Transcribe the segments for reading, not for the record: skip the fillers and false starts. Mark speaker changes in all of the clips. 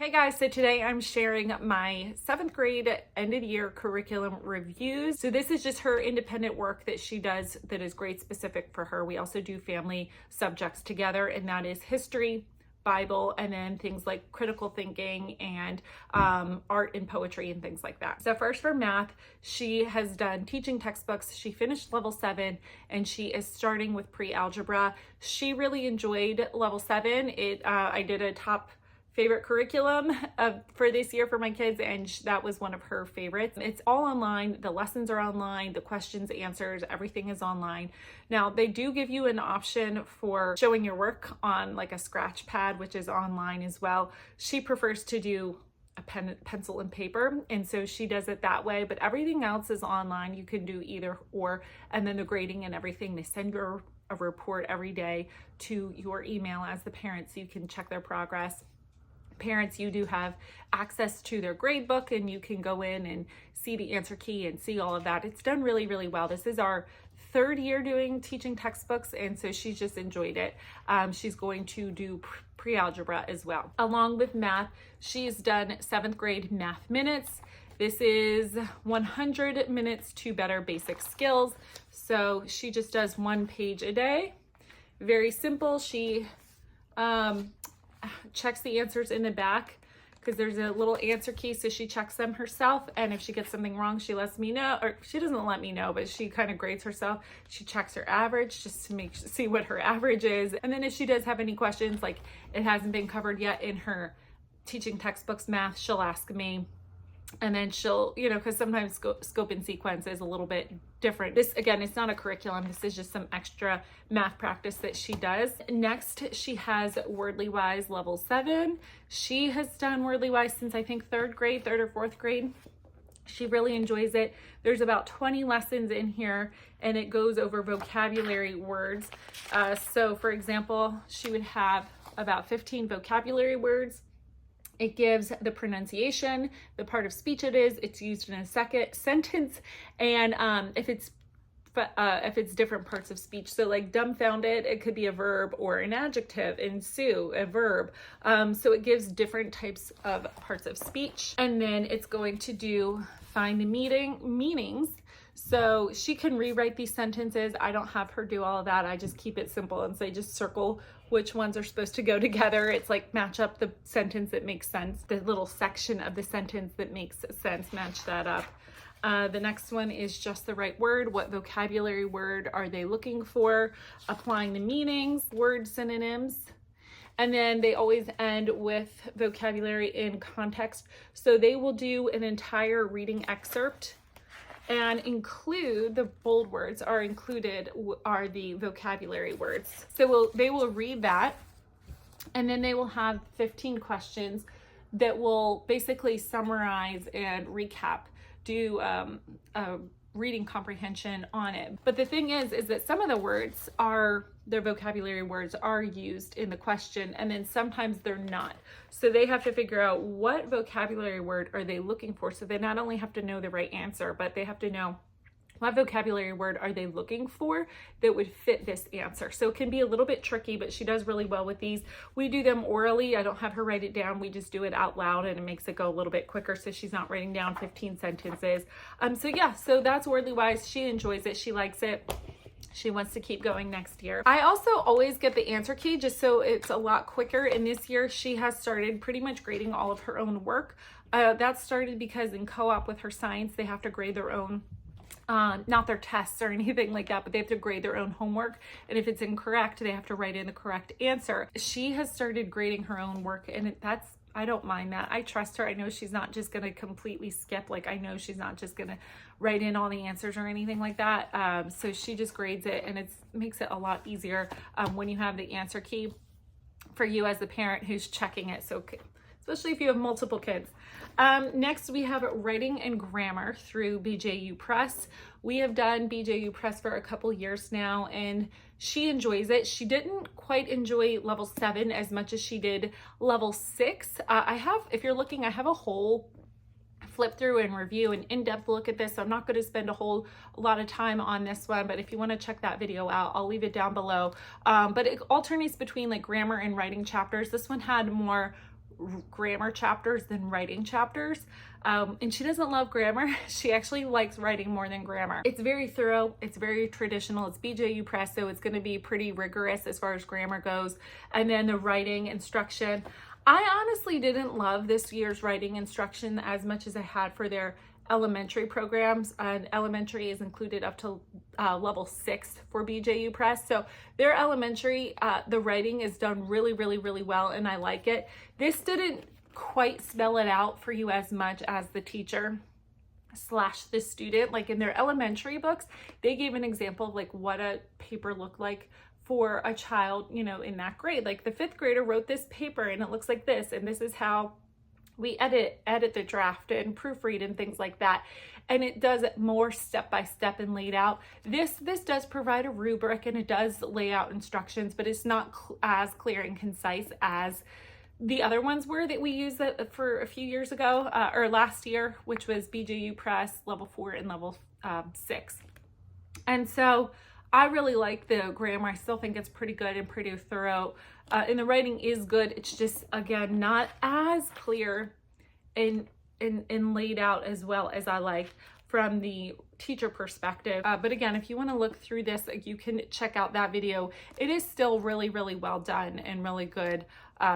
Speaker 1: Hey guys, so today I'm sharing my 7th grade end of year curriculum reviews. So this is just her independent work that she does that is grade specific for her. We also do family subjects together, and that is history, Bible, and then things like critical thinking and art and poetry and things like that. So first for math, she has done teaching textbooks. She finished level 7 and she is starting with pre-algebra. She really enjoyed level 7. I did a top favorite curriculum for this year for my kids, and that was one of her favorites. It's all online. The lessons are online, the questions, answers, everything is online. Now they do give you an option for showing your work on like a scratch pad, which is online as well. She prefers to do a pencil and paper, and so she does it that way, but everything else is online. You can do either or, and then the grading and everything, they send you a report every day to your email as the parent, so you can check their progress. Parents, you do have access to their grade book, and you can go in and see the answer key and see all of that. It's done really, really well. This is our 3rd year doing teaching textbooks, and so she's just enjoyed it. She's going to do pre-algebra as well. Along with math, she's done 7th grade math minutes. This is 100 minutes to better basic skills. So she just does 1 page a day. Very simple. She checks the answers in the back because there's a little answer key, so she checks them herself, and if she gets something wrong, she lets me know, or she doesn't let me know, but she kind of grades herself. She checks her average just to see what her average is, and then if she does have any questions, like it hasn't been covered yet in her teaching textbooks math, she'll ask me. And then she'll, because sometimes scope and sequence is a little bit different. This, again, it's not a curriculum. This is just some extra math practice that she does. Next, she has Wordly Wise level 7. She has done Wordly Wise since I think 3rd or 4th grade. She really enjoys it. There's about 20 lessons in here, and it goes over vocabulary words. So for example, she would have about 15 vocabulary words. It gives the pronunciation, the part of speech it's used in a second sentence, and if it's different parts of speech. So like dumbfounded, it could be a verb or an adjective. Ensue, a verb. So it gives different types of parts of speech. And then it's going to do find the meanings. So she can rewrite these sentences. I don't have her do all of that. I just keep it simple and say just circle which ones are supposed to go together. It's like match up the sentence that makes sense, the little section of the sentence that makes sense, match that up. The next one is just the right word. What vocabulary word are they looking for? Applying the meanings, word synonyms. And then they always end with vocabulary in context. So they will do an entire reading excerpt and include the bold words are the vocabulary words. So they will read that, and then they will have 15 questions that will basically summarize and recap, do a reading comprehension on it. But the thing is that some of the words their vocabulary words are used in the question, and then sometimes they're not. So they have to figure out what vocabulary word are they looking for. So they not only have to know the right answer, but they have to know what vocabulary word are they looking for that would fit this answer. So it can be a little bit tricky, but she does really well with these. We do them orally. I don't have her write it down. We just do it out loud, and it makes it go a little bit quicker, so she's not writing down 15 sentences. So that's Wordly Wise. She enjoys it. She likes it. She wants to keep going next year. I also always get the answer key just so it's a lot quicker. And this year she has started pretty much grading all of her own work. That started because in co-op with her science, they have to grade their own, not their tests or anything like that, but they have to grade their own homework. And if it's incorrect, they have to write in the correct answer. She has started grading her own work, and I don't mind that. I trust her. I know she's not just going to completely skip. Like, I know she's not just going to write in all the answers or anything like that. So she just grades it, and it makes it a lot easier when you have the answer key for you as the parent who's checking it. So especially if you have multiple kids. Next, we have writing and grammar through BJU Press. We have done BJU Press for a couple years now, and she enjoys it. She didn't quite enjoy level 7 as much as she did level 6. If you're looking, I have a whole flip through and review an in-depth look at this. So I'm not going to spend a lot of time on this one, but if you want to check that video out, I'll leave it down below. But it alternates between like grammar and writing chapters. This one had more grammar chapters than writing chapters. And she doesn't love grammar. She actually likes writing more than grammar. It's very thorough. It's very traditional. It's BJU Press, so it's going to be pretty rigorous as far as grammar goes. And then the writing instruction. I honestly didn't love this year's writing instruction as much as I had for their elementary programs, and elementary is included up to level 6 for BJU Press. So their elementary, the writing is done really, really, really well, and I like it. This didn't quite spell it out for you as much as the teacher / the student. Like in their elementary books, they gave an example of like what a paper looked like for a child, you know, in that grade. Like the 5th grader wrote this paper and it looks like this, and this is how we edit the draft and proofread and things like that. And it does it more step by step and laid out. This does provide a rubric and it does lay out instructions, but it's not as clear and concise as the other ones were that we used for a few years ago, or last year, which was BJU Press level 4 and level 6. And so I really like the grammar. I still think it's pretty good and pretty thorough. And the writing is good. It's just, again, not as clear and laid out as well as I like from the teacher perspective. But again, if you want to look through this, you can check out that video. It is still really, really well done and really good.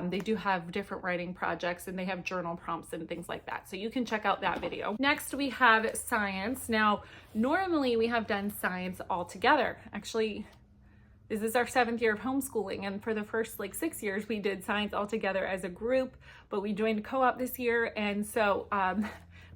Speaker 1: They do have different writing projects and they have journal prompts and things like that. So you can check out that video. Next, we have science. Now, normally we have done science all together. Actually, this is our 7th year of homeschooling, and for the first like 6 years we did science all together as a group, but we joined co-op this year, and so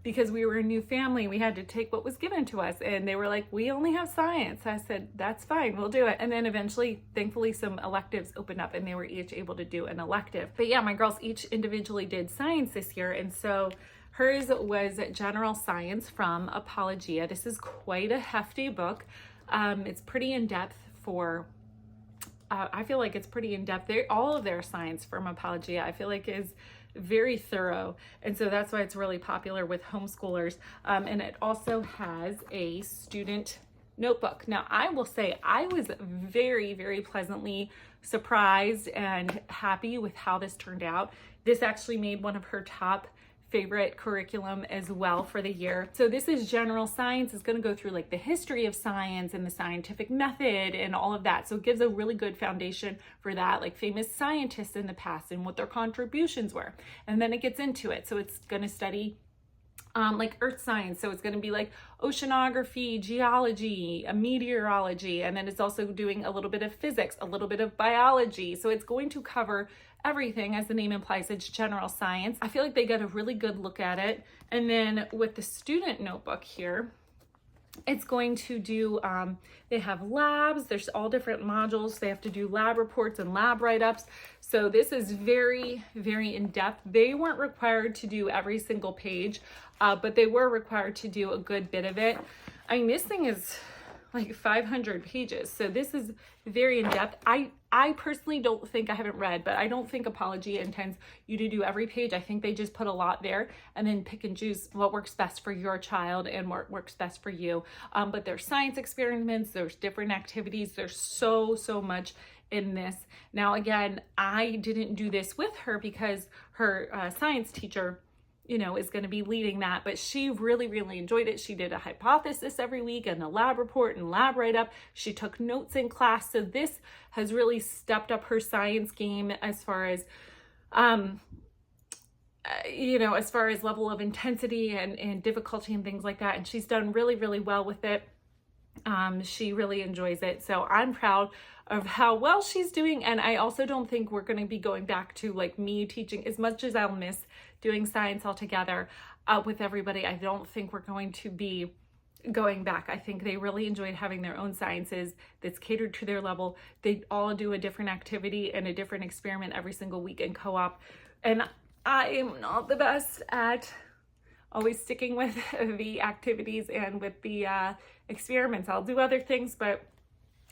Speaker 1: because we were a new family, we had to take what was given to us, and they were like, we only have science. I said, that's fine, we'll do it. And then eventually, thankfully, some electives opened up and they were each able to do an elective. But yeah, my girls each individually did science this year, and so hers was general science from Apologia. This is quite a hefty book. It's pretty in-depth for I feel like it's pretty in-depth. All of their science from Apologia, I feel like, is very thorough. And so that's why it's really popular with homeschoolers. And it also has a student notebook. Now, I will say I was very, very pleasantly surprised and happy with how this turned out. This actually made one of her top favorite curriculum as well for the year. So this is general science. It's going to go through like the history of science and the scientific method and all of that. So it gives a really good foundation for that, like famous scientists in the past and what their contributions were. And then it gets into it. So it's going to study like earth science. So it's going to be like oceanography, geology, meteorology, and then it's also doing a little bit of physics, a little bit of biology. So it's going to cover everything. As the name implies, it's general science. I feel like they got a really good look at it. And then with the student notebook here, it's going to do, they have labs, there's all different modules. They have to do lab reports and lab write-ups. So this is very, very in-depth. They weren't required to do every single page, but they were required to do a good bit of it. I mean, this thing is like 500 pages. So this is very in-depth. I personally don't think, I haven't read, but I don't think Apologia intends you to do every page. I think they just put a lot there and then pick and choose what works best for your child and what works best for you. But there's science experiments, there's different activities. There's so much in this. Now, again, I didn't do this with her because her science teacher, you know, is going to be leading that, but she really, really enjoyed it. She did a hypothesis every week and a lab report and lab write-up. She took notes in class. So this has really stepped up her science game as far as, you know, as far as level of intensity and difficulty and things like that. And she's done really, really well with it. She really enjoys it. So I'm proud of how well she's doing. And I also don't think we're going to be going back to like me teaching, as much as I'll miss doing science altogether with everybody. I don't think we're going to be going back. I think they really enjoyed having their own sciences that's catered to their level. They all do a different activity and a different experiment every single week in co-op. And I am not the best at always sticking with the activities and with the experiments. I'll do other things, but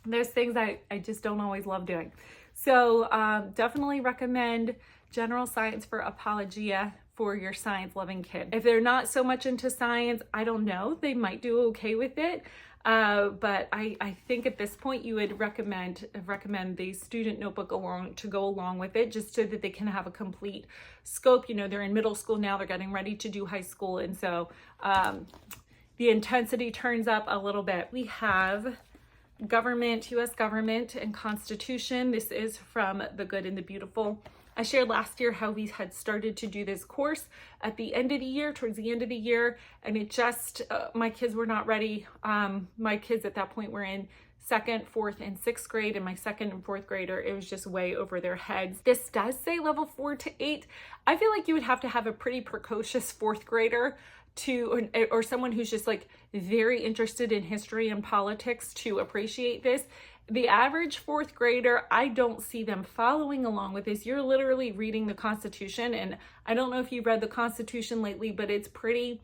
Speaker 1: there's things I just don't always love doing. So definitely recommend general science for Apologia for your science loving kid. If they're not so much into science, I don't know, they might do okay with it. But I think at this point you would recommend the student notebook to go along with it, just so that they can have a complete scope. You know, they're in middle school now, they're getting ready to do high school, and so the intensity turns up a little bit. We have government, U.S. government and Constitution. This is from The Good and the Beautiful. I shared last year how we had started to do this course at the end of the year, towards the end of the year, and it just, my kids were not ready. My kids at that point were in 2nd, 4th, and 6th grade, and my 2nd and 4th grader, it was just way over their heads. This does say level 4 to 8. I feel like you would have to have a pretty precocious 4th grader or someone who's just like very interested in history and politics to appreciate this. The average 4th grader, I don't see them following along with this. You're literally reading the Constitution, and I don't know if you've read the Constitution lately, but it's pretty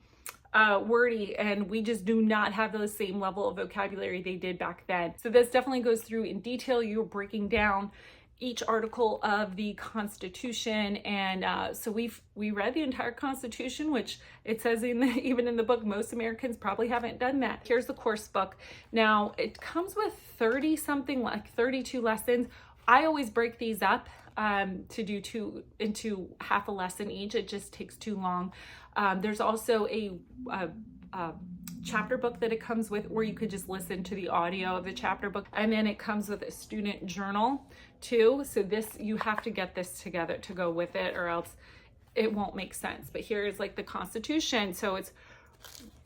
Speaker 1: wordy, and we just do not have the same level of vocabulary they did back then. So this definitely goes through in detail. You're breaking down each article of the Constitution, and so we read the entire Constitution, which it says even in the book, most Americans probably haven't done that. Here's the course book. Now it comes with 30 something, like 32 lessons. I always break these up to do into half a lesson each. It just takes too long. There's also a chapter book that it comes with, or you could just listen to the audio of the chapter book, and then it comes with a student journal too. So this, you have to get this together to go with it, or else it won't make sense. But here is like the Constitution, so it's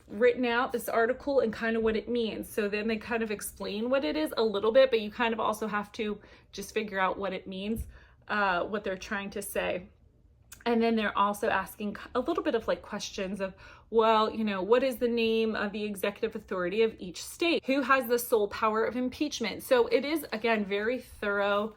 Speaker 1: written out, this article, and kind of what it means. So then they kind of explain what it is a little bit, but you kind of also have to just figure out what it means, what they're trying to say. And then they're also asking a little bit of like questions of, well, you know, what is the name of the executive authority of each state? Who has the sole power of impeachment? So it is, again, very thorough.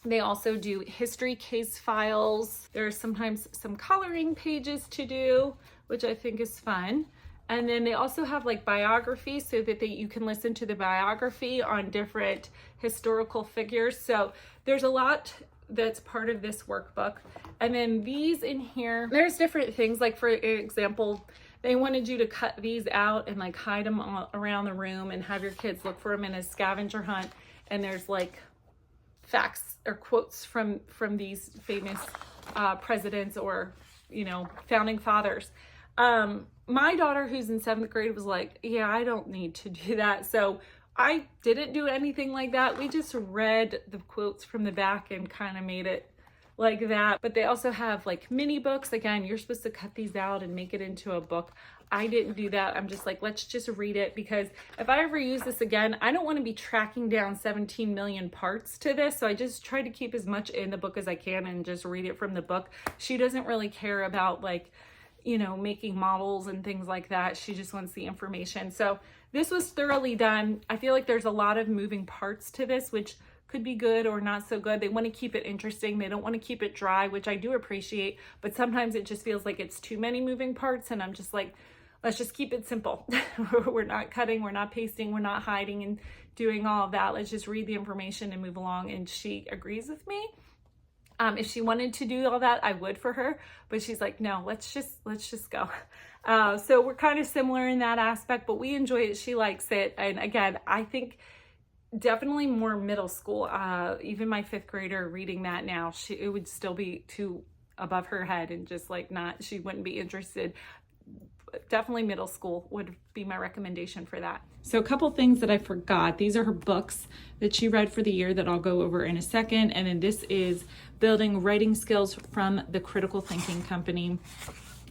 Speaker 1: They also do history case files. There's sometimes some coloring pages to do, which I think is fun. And then they also have like biographies, so that you can listen to the biography on different historical figures. So there's a lot that's part of this workbook. And then these in here, there's different things, like for example, they wanted you to cut these out and like hide them all around the room and have your kids look for them in a scavenger hunt. And there's like facts or quotes from these famous presidents or, you know, founding fathers. My daughter, who's in 7th grade, was like, yeah, I don't need to do that. So I didn't do anything like that. We just read the quotes from the back and kind of made it like that. But they also have like mini books. Again, you're supposed to cut these out and make it into a book. I didn't do that. I'm just like, let's just read it, because if I ever use this again, I don't want to be tracking down 17 million parts to this. So I just try to keep as much in the book as I can and just read it from the book. She doesn't really care about like, you know, making models and things like that. She just wants the information. So this was thoroughly done. I feel like there's a lot of moving parts to this, which could be good or not so good. They want to keep it interesting. They don't want to keep it dry, which I do appreciate, but sometimes it just feels like it's too many moving parts. And I'm just like, let's just keep it simple. We're not cutting, we're not pasting, we're not hiding and doing all of that. Let's just read the information and move along. And she agrees with me. If she wanted to do all that, I would for her, but she's like, no, let's just go. So we're kind of similar in that aspect, but we enjoy it. She likes it. And again, I think definitely more middle school. Even my 5th grader reading that now, it would still be too above her head and just like she wouldn't be interested. Definitely middle school would be my recommendation for that. So a couple things that I forgot. These are her books that she read for the year that I'll go over in a second. And then this is Building Writing Skills from the Critical Thinking Company,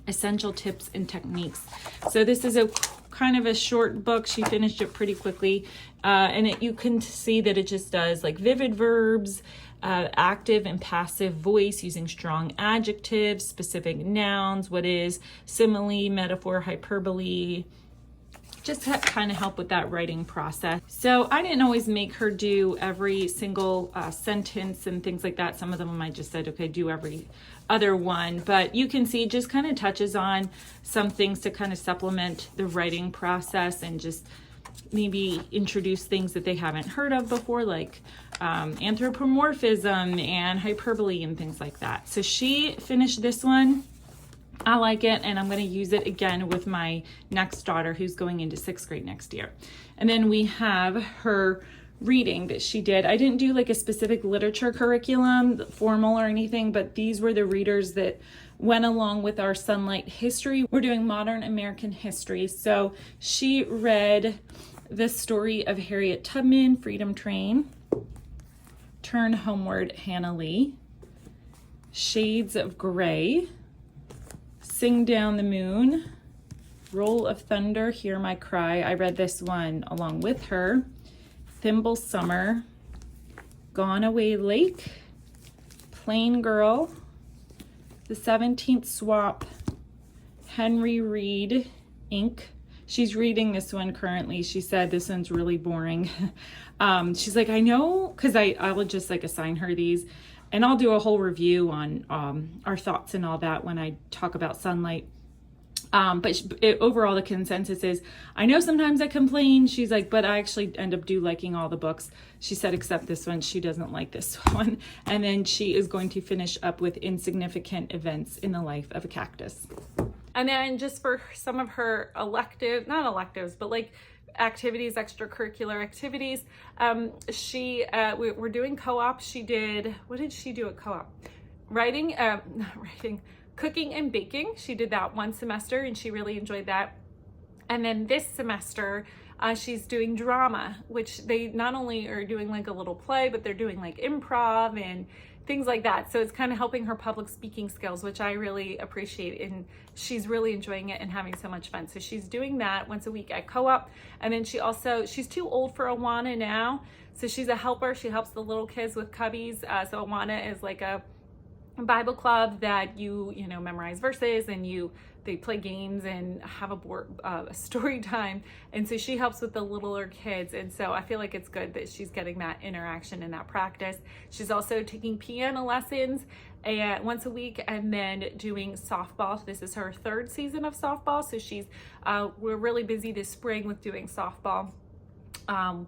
Speaker 1: Essential Tips and Techniques. So this is a kind of a short book. She finished it pretty quickly. And you can see that it just does like vivid verbs, active and passive voice using strong adjectives, specific nouns, what is simile, metaphor, hyperbole, just to kind of help with that writing process. So I didn't always make her do every single sentence and things like that. Some of them I just said, okay, do every other one, but you can see it just kind of touches on some things to kind of supplement the writing process and just maybe introduce things that they haven't heard of before, like anthropomorphism and hyperbole and things like that. So she finished this one I like it, and I'm going to use it again with my next daughter who's going into 6th grade next year. And then we have her reading that she did. I didn't do like a specific literature curriculum, formal or anything, but these were the readers that went along with our Sunlight history. We're doing modern American history. So she read The Story of Harriet Tubman, Freedom Train, Turn Homeward, Hannah Lee, Shades of Gray, Sing Down the Moon, Roll of Thunder, Hear My Cry. I read this one along with her. Thimble Summer, Gone Away Lake, Plain Girl, The 17th Swap, Henry Reed, Inc. She's reading this one currently. She said this one's really boring. She's like, I know, because I will just like assign her these, and I'll do a whole review on our thoughts and all that when I talk about Sunlight. But overall, the consensus is, I know sometimes I complain. She's like, but I actually end up liking all the books. She said, except this one, she doesn't like this one. And then she is going to finish up with Insignificant Events in the Life of a Cactus. And then just for some of her not electives, but like activities, extracurricular activities, we're doing co-op. She did, what did she do at co-op? Cooking and baking. She did that one semester and she really enjoyed that. And then this semester, she's doing drama, which they not only are doing like a little play, but they're doing like improv and things like that. So it's kind of helping her public speaking skills, which I really appreciate. And she's really enjoying it and having so much fun. So she's doing that once a week at co-op. And then she's too old for Awana now. So she's a helper. She helps the little kids with cubbies. So Awana is like a Bible club that you memorize verses and they play games and have a story time. And so she helps with the littler kids. And so I feel like it's good that she's getting that interaction and that practice. She's also taking piano lessons once a week and then doing softball. This is her 3rd season of softball. So we're really busy this spring with doing softball.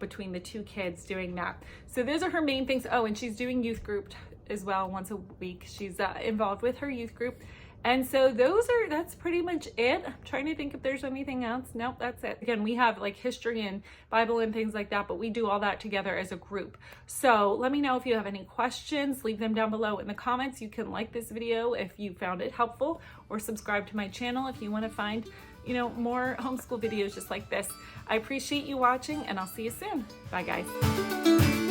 Speaker 1: Between the 2 kids doing that. So those are her main things. Oh, and she's doing youth group as well once a week. She's involved with her youth group. And so that's pretty much it. I'm trying to think if there's anything else. Nope, that's it. Again, we have like history and Bible and things like that, but we do all that together as a group. So let me know if you have any questions. Leave them down below in the comments. You can like this video if you found it helpful, or subscribe to my channel if you want to find more homeschool videos just like this. I appreciate you watching, and I'll see you soon. Bye, guys.